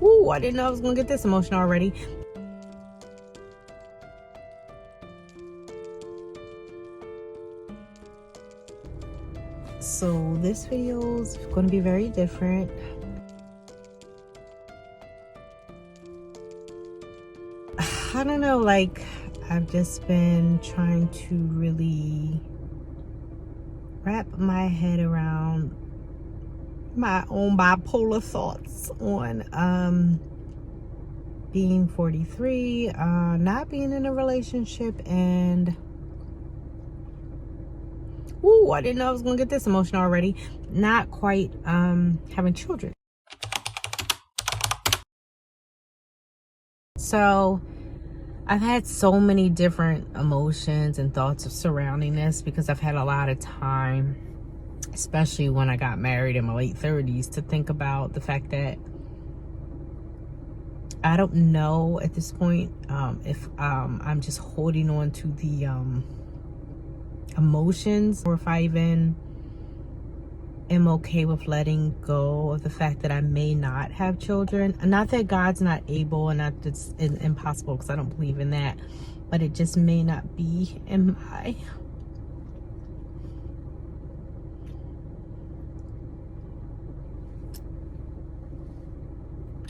Ooh, I didn't know I was gonna get this emotional already. So this video is going to be very different. I don't know, like, I've just been trying to really wrap my head around my own bipolar thoughts on being 43, not being in a relationship, and ooh, I didn't know I was gonna get this emotional already, not quite having children. So I've had so many different emotions and thoughts surrounding this because I've had a lot of time, especially when I got married in my late 30s, to think about the fact that I don't know at this point if I'm just holding on to the emotions, or if I even am okay with letting go of the fact that I may not have children. Not that God's not able, and not that it's impossible, because I don't believe in that, but it just may not be in my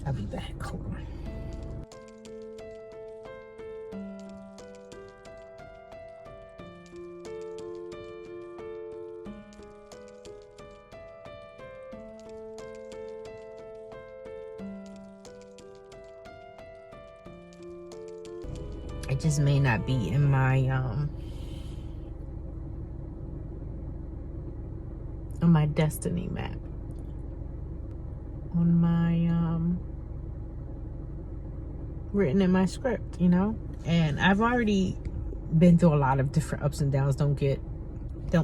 I'll be back. Hold on. It just may not be in my on my destiny map, on my written in my script, you know. And I've already been through a lot of different ups and downs. Don't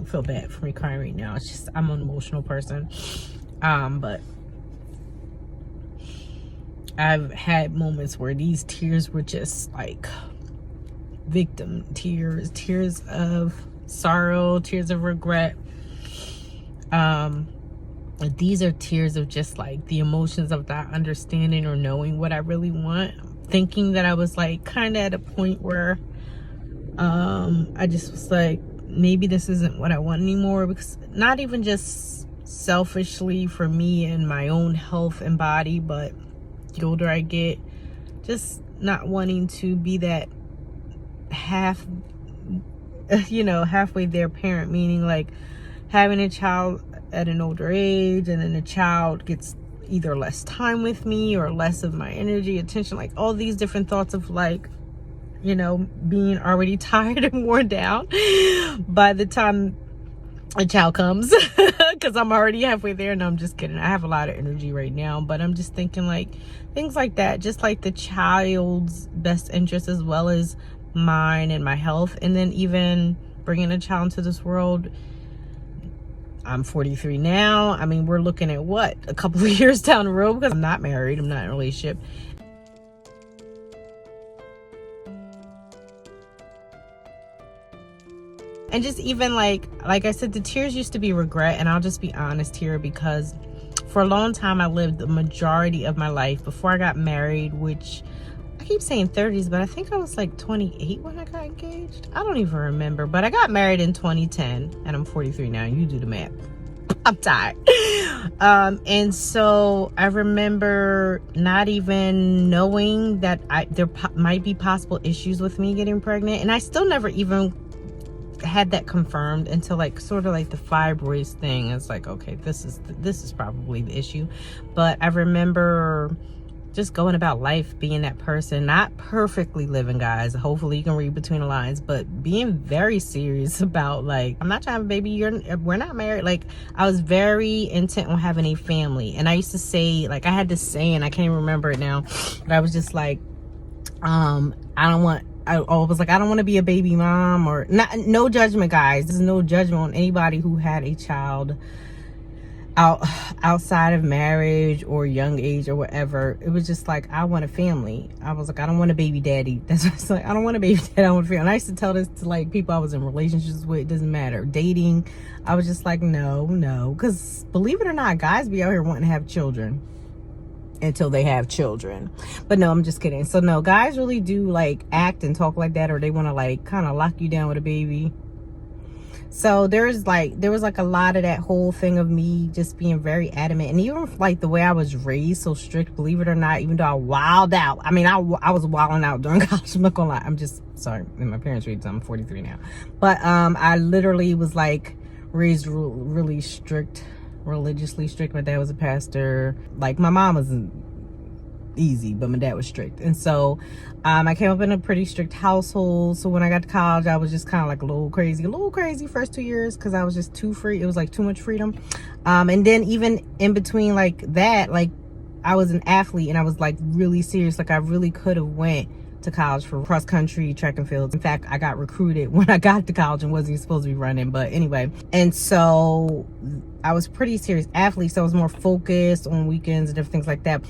feel bad for me crying right now. It's just I'm an emotional person, but I've had moments where these tears were just like victim tears of sorrow, tears of regret. These are tears of just like the emotions of not understanding or knowing what I really want, thinking that I was like kind of at a point where I just was like, maybe this isn't what I want anymore, because not even just selfishly for me and my own health and body, but the older I get, just not wanting to be that halfway there parent, meaning like having a child at an older age, and then the child gets either less time with me or less of my energy, attention, like all these different thoughts of like, you know, being already tired and worn down by the time a child comes, because I'm already halfway there. And I'm just kidding, I have a lot of energy right now, but I'm just thinking like things like that, just like the child's best interest as well as mine and my health. And then even bringing a child into this world, I'm 43 now. I mean, we're looking at what, a couple of years down the road, because I'm not married, I'm not in a relationship. And just even like I said, the tears used to be regret. And I'll just be honest here, because for a long time I lived the majority of my life before I got married, which I keep saying 30s, but I think I was like 28 when I got engaged. I don't even remember, but I got married in 2010 and I'm 43 now. You do the math. I'm tired. And so I remember not even knowing that there might be possible issues with me getting pregnant. And I still never even had that confirmed until like sort of like the fibroids thing. It's like, okay, this is probably the issue. But I remember just going about life being that person, not perfectly living, guys, hopefully you can read between the lines, but being very serious about like, I'm not trying to have a baby, we're not married. Like, I was very intent on having a family. And I used to say, like, I had this saying, I can't even remember it now, but I was just like, I was like, I don't want to be a baby mom, or not. No judgment, guys. There's no judgment on anybody who had a child outside of marriage or young age or whatever. It was just like, I want a family. I was like, I don't want a baby daddy. That's what it's like. I don't want a baby daddy. I want a family. And I used to tell this to like people I was in relationships with. It doesn't matter. Dating. I was just like, no. Because believe it or not, guys be out here wanting to have children. until they have children. But no, I'm just kidding. So no, guys really do like act and talk like that, or they want to like kind of lock you down with a baby. So there was like a lot of that whole thing of me just being very adamant, and even like the way I was raised, so strict, believe it or not, even though I wilded out. I mean, I was wilding out during college. I'm not gonna lie. I'm just sorry. And my parents raised, I'm 43 now, but I literally was like raised really strict, religiously strict. My dad was a pastor. Like my mom was easy, but my dad was strict. And so I came up in a pretty strict household. So when I got to college, I was just kind of like a little crazy first 2 years, because I was just too free. It was like too much freedom. And then even in between like that, like I was an athlete and I was like really serious. Like I really could have went to college for cross country, track and field. In fact, I got recruited when I got to college and wasn't even supposed to be running, but anyway. And so I was pretty serious athlete, so I was more focused on weekends and different things like that.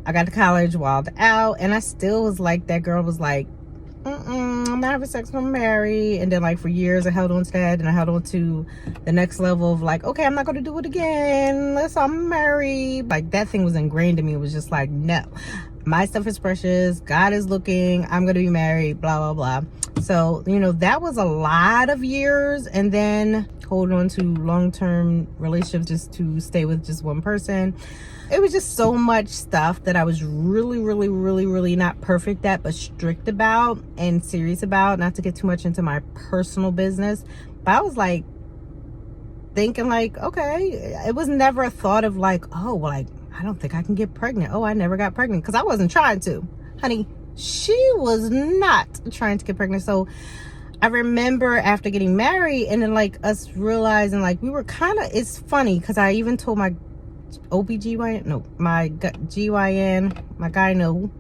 I got to college, wilded out, and I still was like, that girl was like, I'm not having sex when I'm married. And then like for years I held on to that, and I held on to the next level of like, okay, I'm not going to do it again unless I'm married. Like that thing was ingrained in me. It was just like, no, my stuff is precious, God is looking, I'm going to be married, blah, blah, blah. So, you know, that was a lot of years. And then hold on to long-term relationships just to stay with just one person. It was just so much stuff that I was really not perfect at, but strict about and serious about. Not to get too much into my personal business, but I was like thinking like, okay, it was never a thought of like, oh, well, like, I don't think I can get pregnant. Oh, I never got pregnant, because I wasn't trying to. Honey, she was not trying to get pregnant. So I remember after getting married and then like us realizing like we were kind of, it's funny because I even told my OBGYN, no, my GYN, my gyno,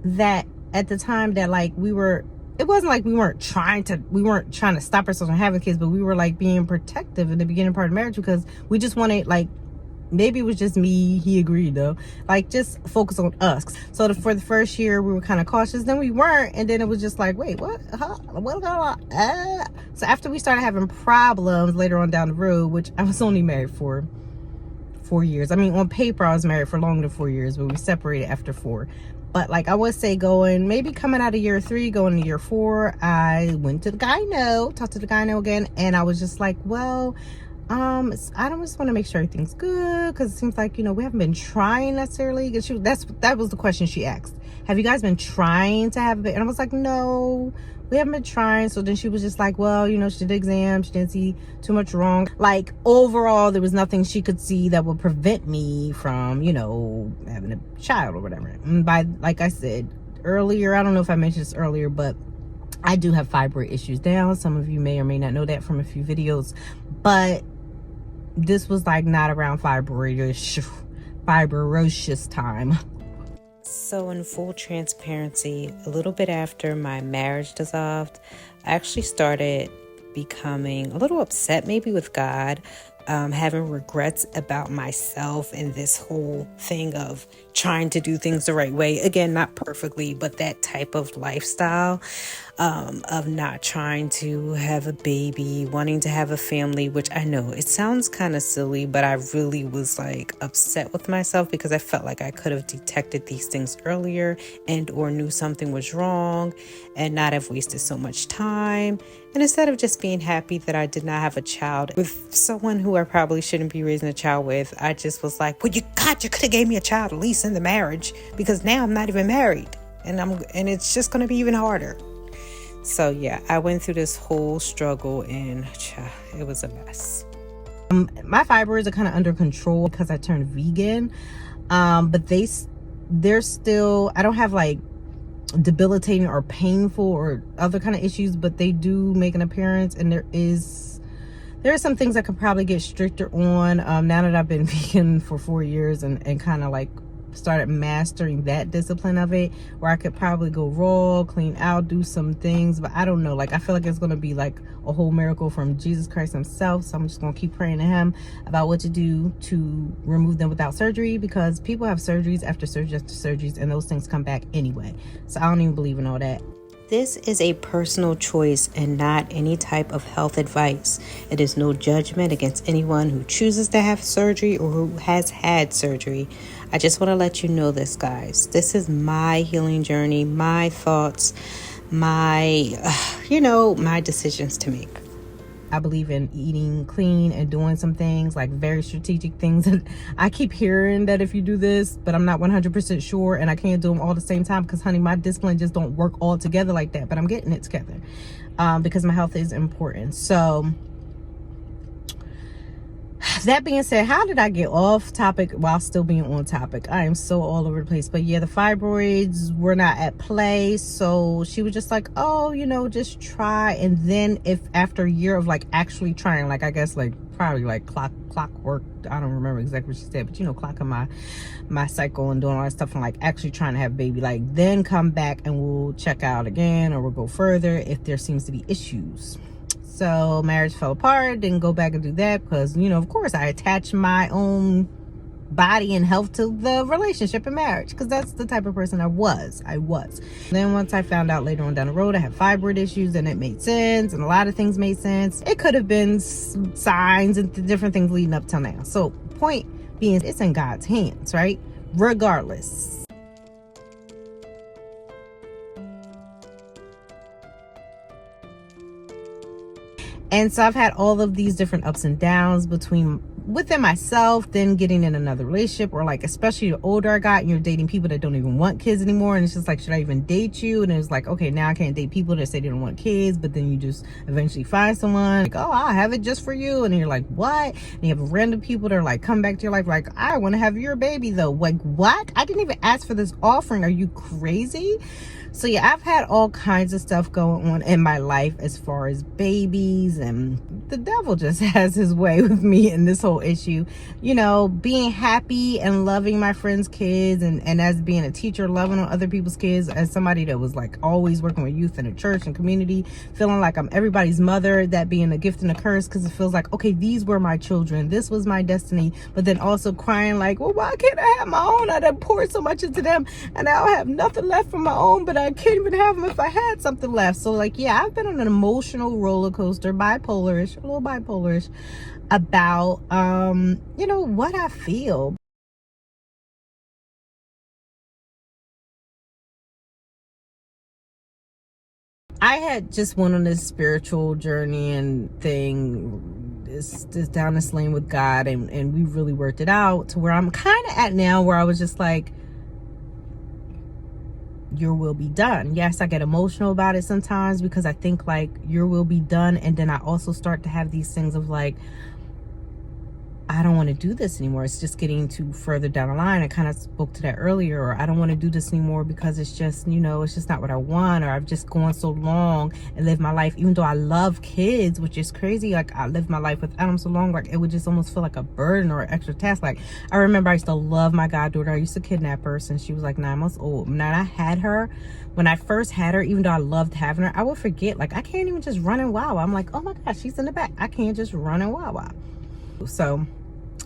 that at the time that like we were, it wasn't like we weren't trying to stop ourselves from having kids, but we were like being protective in the beginning part of marriage because we just wanted, like, maybe it was just me, he agreed though, like just focus on us. So for the first year we were kind of cautious, then we weren't, and then it was just like, wait, what, huh? What so after we started having problems later on down the road, which I was only married for 4 years. I mean, on paper I was married for longer than 4 years, but we separated after 4. But like I would say, maybe coming out of year 3, going to year 4, I went to the gyno, talked to the gyno again, and I was just like, well, I don't just want to make sure everything's good, because it seems like, you know, we haven't been trying necessarily. That was the question she asked. Have you guys been trying to have a baby? And I was like, no, we haven't been trying. So then she was just like, well, you know, she did the exam, she didn't see too much wrong. Like overall, there was nothing she could see that would prevent me from, you know, having a child or whatever. And by, like I said earlier, I don't know if I mentioned this earlier, but I do have fibroid issues now. Some of you may or may not know that from a few videos, but this was like not around fibrous time. So in full transparency, a little bit after my marriage dissolved, I actually started becoming a little upset maybe with God, having regrets about myself and this whole thing of trying to do things the right way. Again, not perfectly, but that type of lifestyle of not trying to have a baby, wanting to have a family, which I know it sounds kind of silly, but I really was like upset with myself because I felt like I could have detected these things earlier and or knew something was wrong and not have wasted so much time. And instead of just being happy that I did not have a child with someone who I probably shouldn't be raising a child with, I just was like, well, you could have gave me a child at least in the marriage, because now I'm not even married and it's just going to be even harder. So yeah, I went through this whole struggle and it was a mess. My fibroids are kind of under control because I turned vegan, but they're still, I don't have like debilitating or painful or other kind of issues, but they do make an appearance, and there are some things I could probably get stricter on now that I've been vegan for 4 years and kind of like started mastering that discipline of it, where I could probably go raw, clean out, do some things, but I don't know, like I feel like it's going to be like a whole miracle from Jesus Christ himself. So I'm just going to keep praying to him about what to do to remove them without surgery, because people have surgeries after surgeries and those things come back anyway. So I don't even believe in all that. This is a personal choice and not any type of health advice. It is no judgment against anyone who chooses to have surgery or who has had surgery. I just want to let you know this, guys. This is my healing journey, my thoughts, my decisions to make. I believe in eating clean and doing some things, like very strategic things. And I keep hearing that if you do this, but I'm not 100% sure, and I can't do them all at the same time because, honey, my discipline just don't work all together like that. But I'm getting it together because my health is important. So that being said, how did I get off topic while still being on topic? I am so all over the place. But yeah, the fibroids were not at play. So she was just like, oh, just try. And then if after a year of like actually trying, like I guess like probably like clockwork, I don't remember exactly what she said, but clocking my cycle and doing all that stuff and like actually trying to have a baby, like then come back and we'll check out again or we'll go further if there seems to be issues. So marriage fell apart, didn't go back and do that because, of course I attach my own body and health to the relationship and marriage because that's the type of person I was. Then once I found out later on down the road I had fibroid issues, and it made sense, and a lot of things made sense. It could have been signs and different things leading up till now. So point being, it's in God's hands, right? Regardless. And so I've had all of these different ups and downs within myself, then getting in another relationship, or like, especially the older I got and you're dating people that don't even want kids anymore. And it's just like, should I even date you? And it's like, okay, now I can't date people that say they don't want kids, but then you just eventually find someone like, oh, I'll have it just for you. And you're like, what? And you have random people that are like, come back to your life like, I want to have your baby though. Like, what? I didn't even ask for this offering. Are you crazy? So yeah, I've had all kinds of stuff going on in my life as far as babies, and the devil just has his way with me in this whole issue. Being happy and loving my friends' kids, and as being a teacher, loving on other people's kids, as somebody that was like always working with youth in a church and community, feeling like I'm everybody's mother, that being a gift and a curse because it feels like, okay, these were my children, this was my destiny, but then also crying like, well, why can't I have my own? I done poured so much into them and now I have nothing left for my own, but I can't even have them if I had something left. So like, yeah, I've been on an emotional roller coaster, a little bipolarish about what I feel. I had just went on this spiritual journey and thing, this down this lane with God, and we really worked it out to where I'm kind of at now, where I was just like, your will be done. Yes, I get emotional about it sometimes because I think like your will be done, and then I also start to have these things of like, I don't want to do this anymore. It's just getting too further down the line. I kind of spoke to that earlier, or I don't want to do this anymore because it's just, it's just not what I want, or I've just gone so long and lived my life, even though I love kids, which is crazy. Like, I lived my life with Adam so long, like it would just almost feel like a burden or an extra task. Like, I remember I used to love my goddaughter. I used to kidnap her since she was like 9 months old. Now I had her, when I first had her, even though I loved having her, I would forget, like I can't even just run and wow. I'm like, oh my gosh, she's in the back. I can't just run and wow. So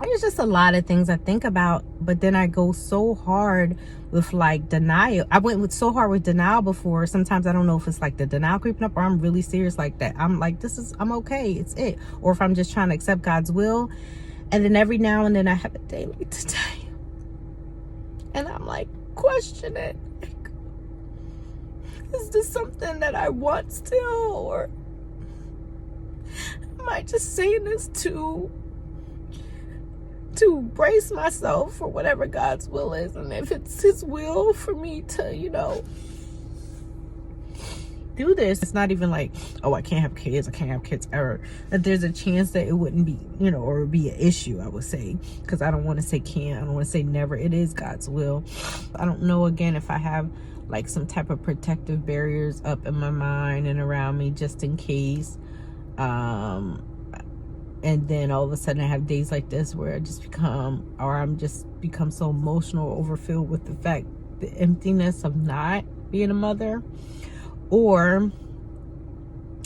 it's just a lot of things I think about, but then I go so hard with like denial. I went with so hard with denial before. Sometimes I don't know if it's like the denial creeping up or I'm really serious like that. I'm like, I'm okay, it's it. Or if I'm just trying to accept God's will. And then every now and then I have a day like today, and I'm like, question it. Like, is this something that I want still, or am I just saying this to brace myself for whatever God's will is? And if it's his will for me to, do this, it's not even like, oh, I can't have kids ever. That there's a chance that it wouldn't be, or be an issue, I would say, because I don't want to say can't, I don't want to say never. It is God's will. I don't know, again, if I have like some type of protective barriers up in my mind and around me just in case. And then all of a sudden I have days like this where I'm just become so emotional, overfilled with the fact, the emptiness of not being a mother. Or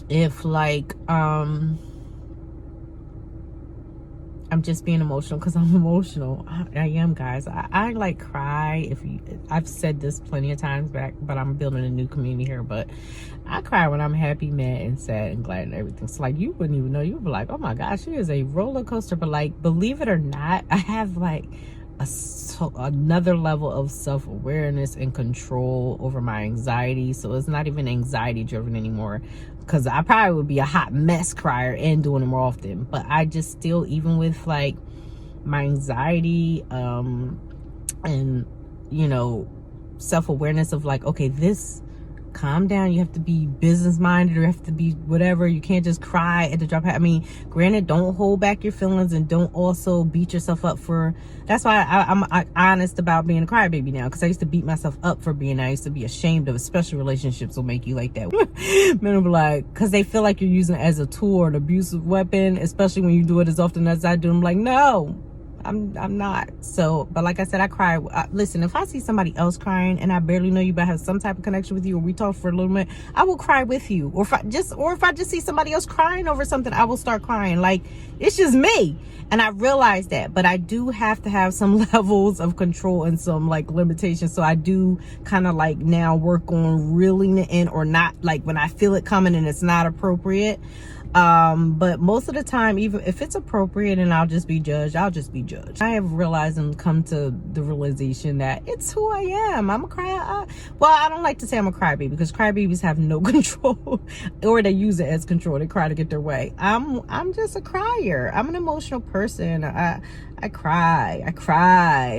if like, I I'm just being emotional because I'm emotional. I am, guys. I like cry. I've said this plenty of times back, but I'm building a new community here. But I cry when I'm happy, mad, and sad, and glad, and everything. So like, you wouldn't even know. You'd be like, oh my gosh, she is a roller coaster. But like, believe it or not, I have like another level of self-awareness and control over my anxiety. So it's not even anxiety driven anymore, because I probably would be a hot mess crier and doing it more often. But I just still, even with like my anxiety and you know, self-awareness of like, okay, this, calm down, you have to be business minded, or you have to be whatever. You can't just cry at the drop. I mean, granted, don't hold back your feelings, and don't also beat yourself up for. That's why I'm honest about being a crybaby now, because I used to beat myself up for being. I used to be ashamed of, especially relationships will make you like that. Men will be like, because they feel like you're using it as a tool or an abusive weapon, especially when you do it as often as I do. I'm like, no, I'm not. So, but like I said, I cry. Listen, if I see somebody else crying and I barely know you, but have some type of connection with you, or we talk for a little bit, I will cry with you. Or if I just see somebody else crying over something, I will start crying. Like, it's just me. And I realize that, but I do have to have some levels of control and some like limitations. So I do kind of like now work on reeling it in, or not, like when I feel it coming and it's not appropriate. But most of the time, even if it's appropriate and I'll just be judged, I'll just be judged. I have realized and come to the realization that it's who I am. I'm a cry. Well, I don't like to say I'm a crybaby, because crybabies have no control, or they use it as control. They cry to get their way. I'm just a crier. I'm an emotional person. I cry,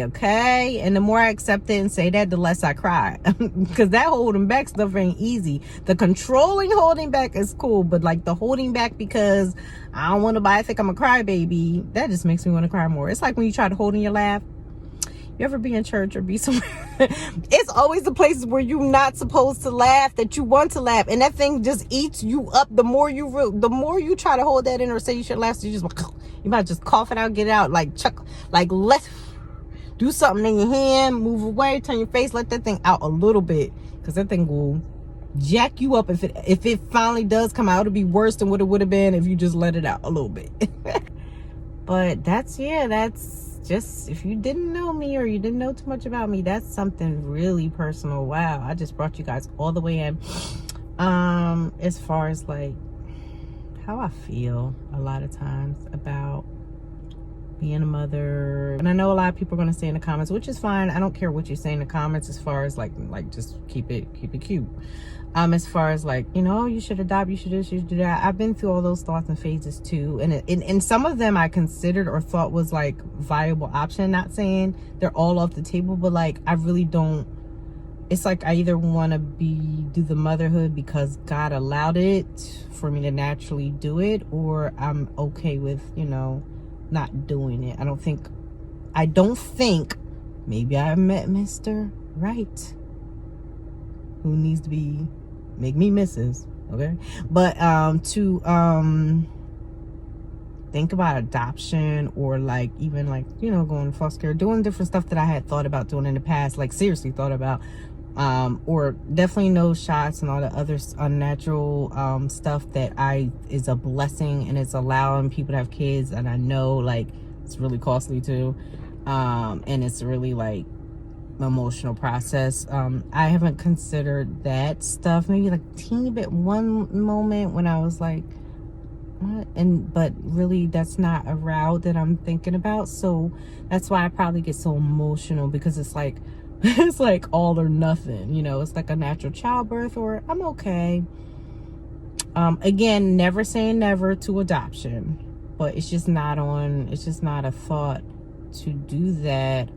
okay? And the more I accept it and say that, the less I cry. Because that holding back stuff ain't easy. The controlling holding back is cool, but like the holding back because I don't want nobody to think I'm a crybaby, that just makes me want to cry more. It's like when you try to hold in your laugh. You ever be in church or be somewhere? It's always the places where you're not supposed to laugh that you want to laugh, and that thing just eats you up. The more you try to hold that in or say you should laugh, so you might just cough it out, get it out, like chuck, like let's do something in your hand, move away, turn your face, let that thing out a little bit, because that thing will jack you up. If it finally does come out, it'll be worse than what it would have been if you just let it out a little bit. But that's just, if you didn't know me or you didn't know too much about me, that's something really personal. Wow, I just brought you guys all the way in. As far as like how I feel a lot of times about being a mother, and I know a lot of people are going to say in the comments, which is fine. I don't care what you say in the comments, as far as like just keep it cute. As far as like, you know, you should adopt, you should do this, you should do that. I've been through all those thoughts and phases too, and some of them I considered or thought was like viable option. Not saying they're all off the table, but like I really don't. It's like I either want to do the motherhood because God allowed it for me to naturally do it, or I'm okay with, you know, not doing it. I don't think maybe I met Mr. Right, who needs to make me Mrs. Okay, but to think about adoption, or like even like, you know, going to foster care, doing different stuff that I had thought about doing in the past, like seriously thought about, or definitely no shots and all the other unnatural stuff that is a blessing, and it's allowing people to have kids, and I know like it's really costly too, and it's really like emotional process. I haven't considered that stuff, maybe like a teeny bit one moment when I was like, what? But really that's not a route that I'm thinking about. So that's why I probably get so emotional, because it's like it's like all or nothing, you know. It's like a natural childbirth, or I'm okay. Again, never saying never to adoption, but it's just not a thought to do that.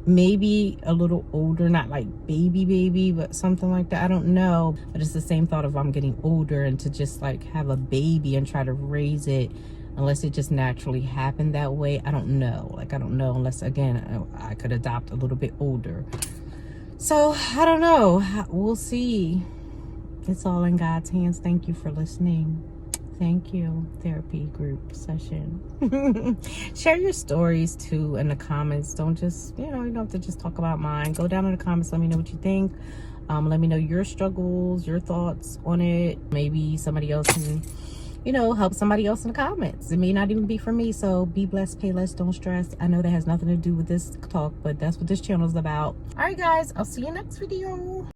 Maybe a little older, not like baby, but something like that. I don't know, but it's the same thought of I'm getting older, and to just like have a baby and try to raise it, unless it just naturally happened that way. I don't know, unless again I could adopt a little bit older. So I don't know, we'll see. It's all in God's hands. Thank you for listening. Thank you, therapy group session. Share your stories too in the comments. Don't just, you don't have to just talk about mine. Go down in the comments, let me know what you think. Let me know your struggles, your thoughts on it. Maybe somebody else can you know, help somebody else in the comments. It may not even be for me. So be blessed, pay less, don't stress. I know that has nothing to do with this talk, but that's what this channel is about. All right, guys, I'll see you next video.